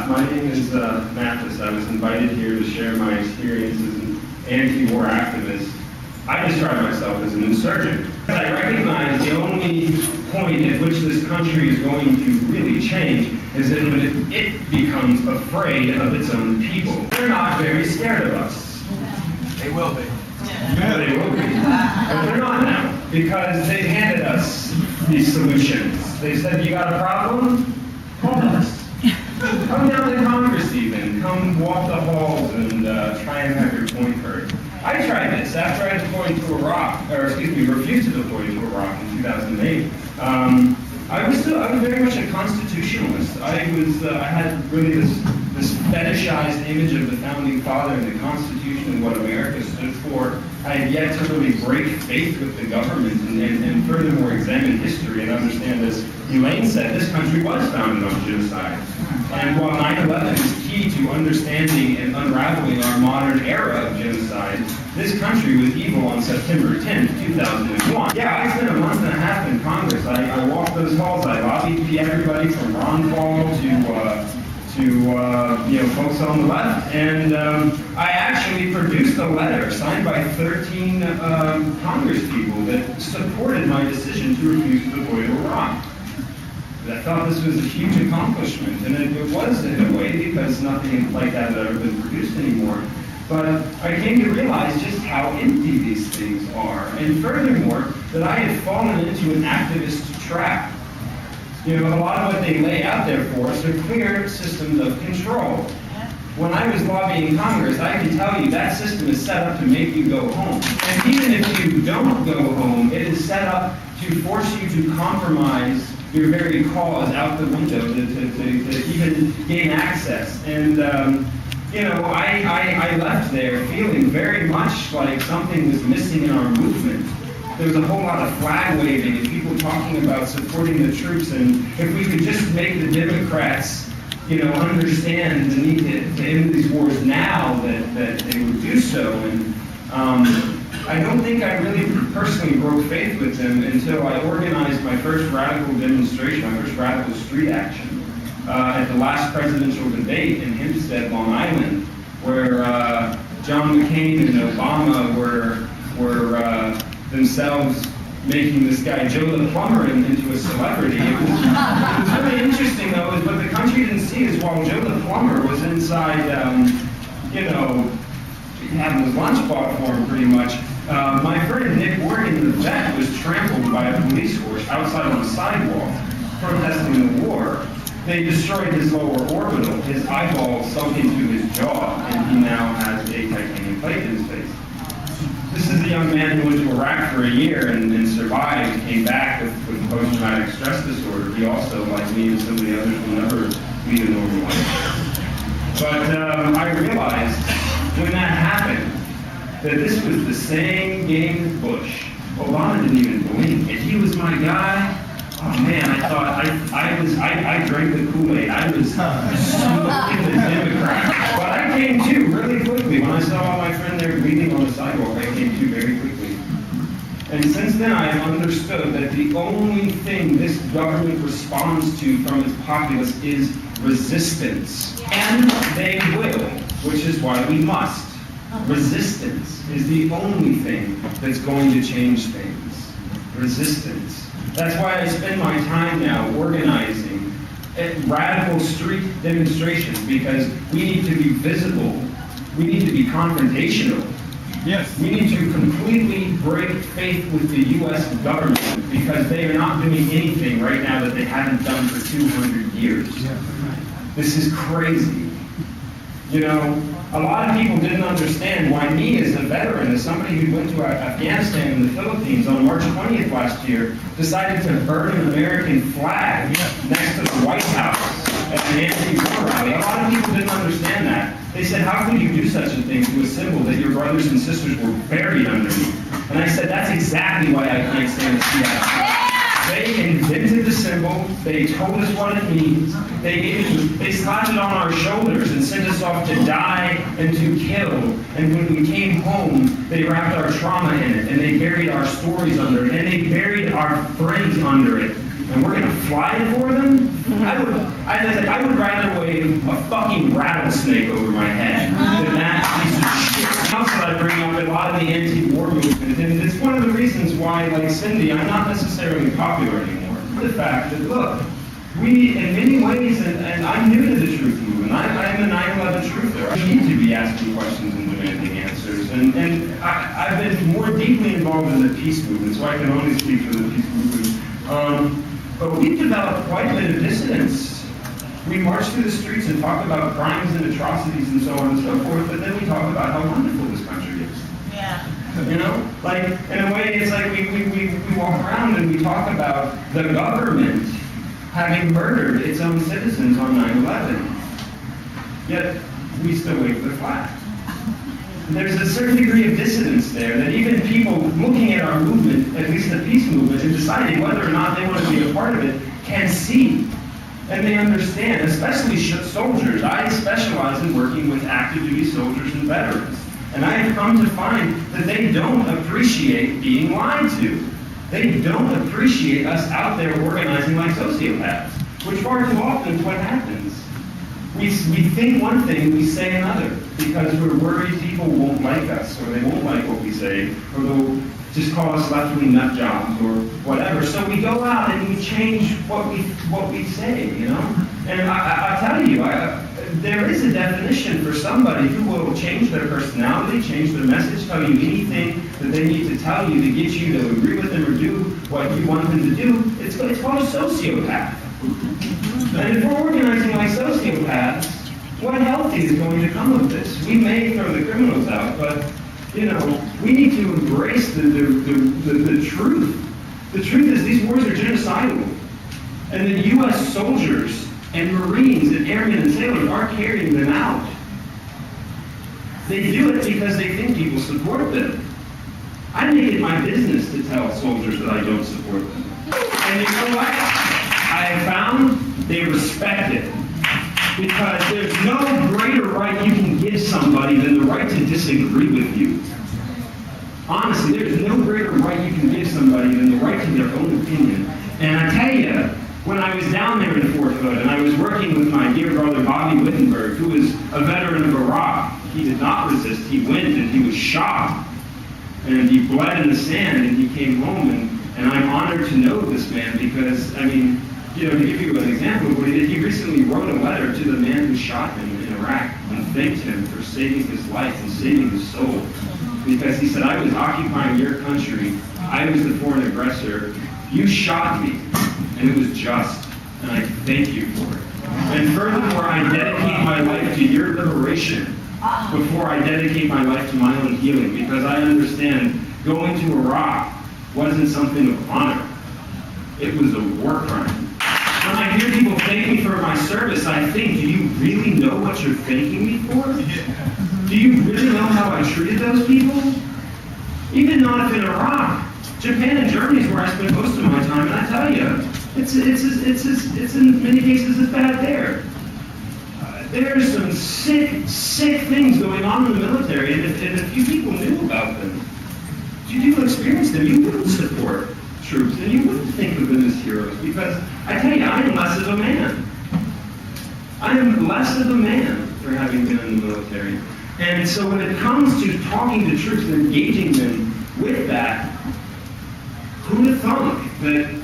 My name is Matthis. I was invited here to share my experiences as an anti-war activist. I describe myself as an insurgent. I recognize the only point at which this country is going to really change is that when it becomes afraid of its own people. They're not very scared of us. They will be. Yeah, they will be. But they're not now, because they've handed us these solutions. They said, you got a problem? Call us. Come down to Congress even. Come walk the halls and try and have your point heard. I tried this after I deployed to Iraq, refused to deploy to Iraq in 2008. I was very much a constitutionalist. I had really this fetishized image of the founding father and the Constitution and what America stood for. I had yet to really break faith with the government and furthermore examine history and understand, as Elaine said, this country was founded on genocide. And while 9/11 is key to understanding and unraveling our modern era of genocide, this country was evil on September 10th, 2001. Yeah, I spent a month and a half in Congress. I walked those halls. I lobbied everybody from Ron Paul to folks on the left. And I actually produced a letter signed by 13 Congress people that supported my decision to refuse to deploy to Iraq. I thought this was a huge accomplishment, and it was in a way, because nothing like that had ever been produced anymore. But I came to realize just how empty these things are, and furthermore, that I had fallen into an activist trap. A lot of what they lay out there for us are clear systems of control. When I was lobbying Congress, I can tell you that system is set up to make you go home. And even if you don't go home, it is set up to force you to compromise your very cause out the window to even gain access. And, I left there feeling very much like something was missing in our movement. There was a whole lot of flag waving and people talking about supporting the troops, and if we could just make the Democrats, understand the need to end these wars now, that they would do so. And I don't think I really personally broke faith with them until I organized my first radical demonstration, my first radical street action, at the last presidential debate in Hempstead, Long Island, where John McCain and Obama were themselves making this guy Joe the Plumber into a celebrity. It was really interesting, though, is what the country didn't see is while Joe the Plumber was inside, having his lunch bought for him pretty much, my friend Nick Morgan, the vet, was trampled by a police force outside on the sidewalk protesting the war. They destroyed his lower orbital. His eyeball sunk into his jaw, and he now has a titanium plate in his face. This is a young man who went to Iraq for a year and survived, came back with post-traumatic stress disorder. He also, like me and some of the others, will never lead a normal life. But I realized when that happened that this was the same game as Bush. Obama didn't even blink. If he was my guy, oh man, I thought I drank the Kool-Aid. I was smoking the Democrat. But I came to really quickly. When I saw my friend there bleeding on the sidewalk, I came to very quickly. And since then, I have understood that the only thing this government responds to from its populace is resistance. And they will, which is why we must. Resistance is the only thing that's going to change things. Resistance. That's why I spend my time now organizing radical street demonstrations, because we need to be visible. We need to be confrontational. Yes. We need to completely break faith with the U.S. government, because they are not doing anything right now that they haven't done for 200 years. This is crazy. A lot of people didn't understand why me, as a veteran, as somebody who went to Afghanistan and the Philippines on March 20th last year, decided to burn an American flag next to the White House at an anti-war rally. A lot of people didn't understand that. They said, how could you do such a thing to a symbol that your brothers and sisters were buried underneath? And I said, that's exactly why I can't stand to see that. They invented the symbol. They told us what it means. They slapped it on our shoulders and sent us off to die and to kill. And when we came home, they wrapped our trauma in it, and they buried our stories under it, and they buried our friends under it. and we're gonna fly for them, I would rather wave a fucking rattlesnake over my head than that piece of shit. Also, I bring up a lot of the anti-war movement, and it's one of the reasons why, like Cindy, I'm not necessarily popular anymore. The fact that, look, we, in many ways, and I'm new to the truth movement, I'm a 9/11 truther. I need to be asking questions and demanding answers, and I've been more deeply involved in the peace movement, so I can only speak for the peace movement. But we've developed quite a bit of dissidence. We march through the streets and talk about crimes and atrocities and so on and so forth, but then we talk about how wonderful this country is. Yeah. You know? Like, in a way, it's like we walk around and we talk about the government having murdered its own citizens on 9/11. Yet, we still wave the flag. There's a certain degree of dissidence there that even people looking at our movement, at least the peace movement, and deciding whether or not they want to be a part of it, can see. And they understand, especially soldiers. I specialize in working with active duty soldiers and veterans. And I have come to find that they don't appreciate being lied to. They don't appreciate us out there organizing like sociopaths, which far too often is what happens. We think one thing, we say another, because we're worried people won't like us, or they won't like what we say, or they'll just call us left-wing nut jobs, or whatever. So we go out and we change what we say, you know? And I tell you, there is a definition for somebody who will change their personality, change their message, tell you anything that they need to tell you to get you to agree with them or do what you want them to do. It's called a sociopath. And if we're organizing like sociopaths, what healthy is going to come of this? We may throw the criminals out, but, you know, we need to embrace the truth. The truth is these wars are genocidal. And the U.S. soldiers and Marines and airmen and sailors are carrying them out. They do it because they think people support them. I make it my business to tell soldiers that I don't support them. And you know what? I have found they respect it. Because there's no greater right you can give somebody than the right to disagree with you. Honestly, there's no greater right you can give somebody than the right to their own opinion. And I tell you, when I was down there in Fort Hood, and I was working with my dear brother Bobby Wittenberg, who is a veteran of Iraq, he did not resist. He went and he was shot. And he bled in the sand, and he came home. And I'm honored to know this man because, I mean, you know, to give you an example of what he did, he recently wrote a letter to the man who shot him in Iraq and thanked him for saving his life and saving his soul. Because he said, I was occupying your country, I was the foreign aggressor, you shot me, and it was just, and I thank you for it. And furthermore, I dedicate my life to your liberation before I dedicate my life to my own healing, because I understand going to Iraq wasn't something of honor. It was a war crime. When I hear people thank me for my service, I think, do you really know what you're thanking me for? Do you really know how I treated those people? Even not if in Iraq. Japan and Germany is where I spend most of my time, and I tell you, it's in many cases as bad there. There's some sick things going on in the military, and if you people knew about them, if you people experienced them, you wouldn't support troops, and you wouldn't think of them as heroes, because I tell you, I am less of a man. I am less of a man for having been in the military. And so when it comes to talking to troops and engaging them with that, who'd have thunk that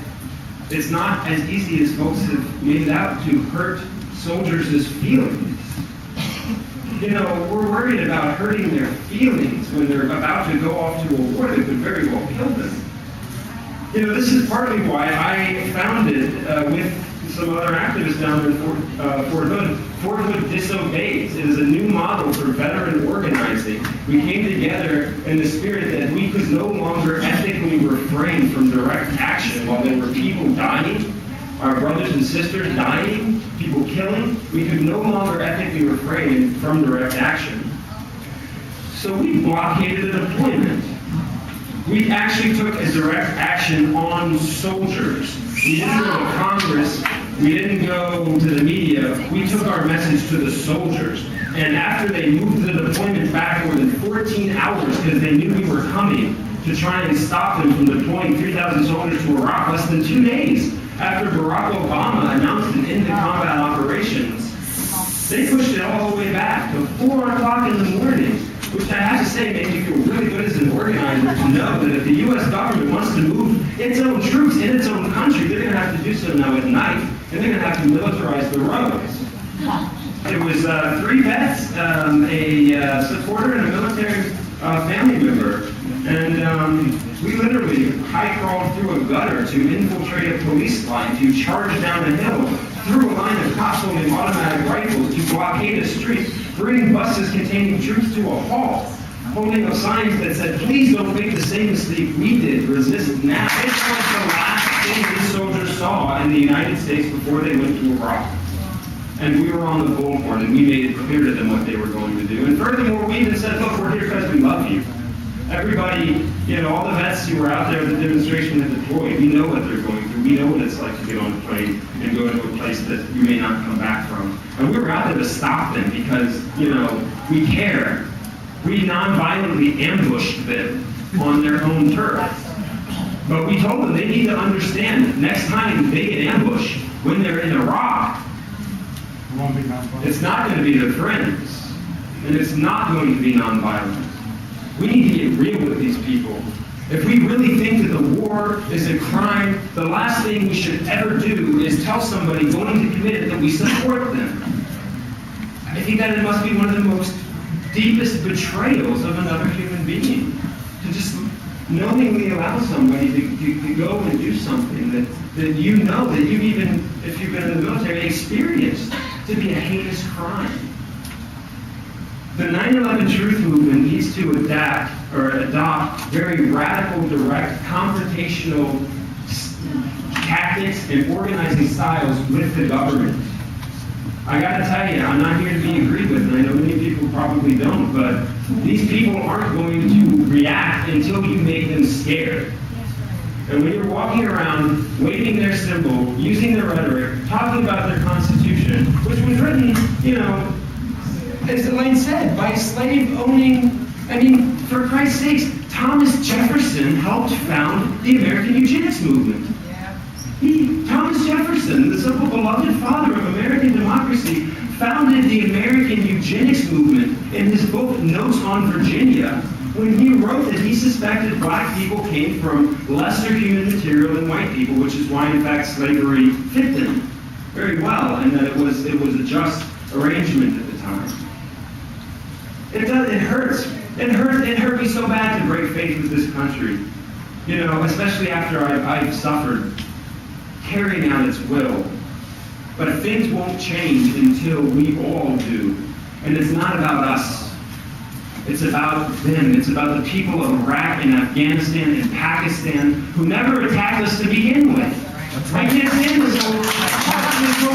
it's not as easy as folks have made it out to hurt soldiers' feelings? You know, we're worried about hurting their feelings when they're about to go off to a war that could very well kill them. You know, this is partly why I founded, with some other activists down in Fort Hood, Fort Hood Disobeys. It is a new model for veteran organizing. We came together in the spirit that we could no longer ethically refrain from direct action while there were people dying, our brothers and sisters dying, people killing. We could no longer ethically refrain from direct action. So we blockaded a deployment. We actually took a direct action on soldiers. We didn't go to Congress. We didn't go to the media. We took our message to the soldiers. And after they moved the deployment back more than 14 hours because they knew we were coming to try and stop them from deploying 3,000 soldiers to Iraq, less than 2 days, After Barack Obama announced an end to combat operations, they pushed it all the way back to 4 o'clock in the morning, which I have to say made me feel really good as an organizer to know that if the U.S. government wants to move its own troops in its own country, they're going to have to do so now at night, and they're going to have to militarize the roads. It was 3 vets, a supporter, and a military family member. And we literally high-crawled through a gutter to infiltrate a police line, to charge down a hill, through a line of cops holding automatic rifles, to blockade a street, bring buses containing troops to a halt, holding up signs that said, "Please don't make the same mistake we did, resist now." This was the last thing these soldiers saw in the United States before they went to Iraq. And we were on the bullhorn, and we made it clear to them what they were going to do. And furthermore, we even said, "Look, we're here because we love you." Everybody, all the vets who were out there at the demonstration had deployed, we know what they're going through. We know what it's like to get on a plane and go to a place that you may not come back from. And we were out there to stop them because, we care. We non-violently ambushed them on their own turf. But we told them they need to understand next time they get ambushed, when they're in Iraq, it's not going to be their friends. And it's not going to be nonviolent. We need to get real with these people. If we really think that the war is a crime, the last thing we should ever do is tell somebody going to commit it that we support them. I think that it must be one of the most deepest betrayals of another human being, to just knowingly allow somebody to go and do something that that you've even, if you've been in the military, experienced to be a heinous crime. The 9/11 Truth Movement needs to adopt very radical, direct, confrontational tactics and organizing styles with the government. I got to tell you, I'm not here to be agreed with, and I know many people probably don't, but these people aren't going to react until you make them scared. And when you're walking around, waving their symbol, using their rhetoric, talking about their Constitution, which was written, as Elaine said, by slave-owning, for Christ's sakes, Thomas Jefferson helped found the American eugenics movement. Thomas Jefferson, the simple beloved father of American democracy, founded the American eugenics movement in his book, Notes on Virginia, when he wrote that he suspected black people came from lesser human material than white people, which is why, in fact, slavery fit them very well, and that it was a just arrangement at the time. It hurts. It hurt me so bad to break faith with this country. Especially after I've suffered carrying out its will. But things won't change until we all do. And it's not about us. It's about them. It's about the people of Iraq and Afghanistan and Pakistan who never attacked us to begin with. I can't stand this whole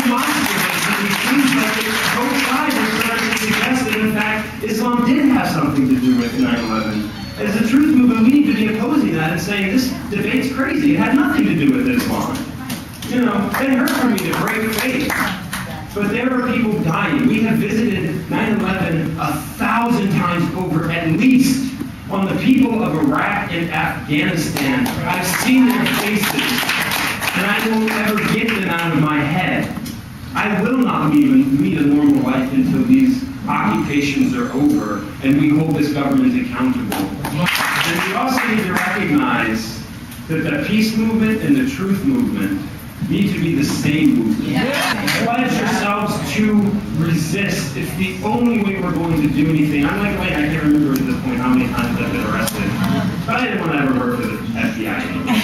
monster and it seems like both sides are starting to suggest that, in fact, Islam did have something to do with 9/11. As a truth movement, we need to be opposing that and saying this debate's crazy. It had nothing to do with Islam. It hurt for me to break faith. But there are people dying. We have visited 9/11 1,000 times over, at least, on the people of Iraq and Afghanistan. I've seen their faces, and I won't ever get them out of my head. I will not lead a normal life until these occupations are over, and we hold this government accountable. And we also need to recognize that the peace movement and the truth movement need to be the same movement. Pledge yourselves to resist. It's the only way we're going to do anything. I'm like, wait, I can't remember at this point how many times I've been arrested. But I didn't want to ever work for the FBI anymore.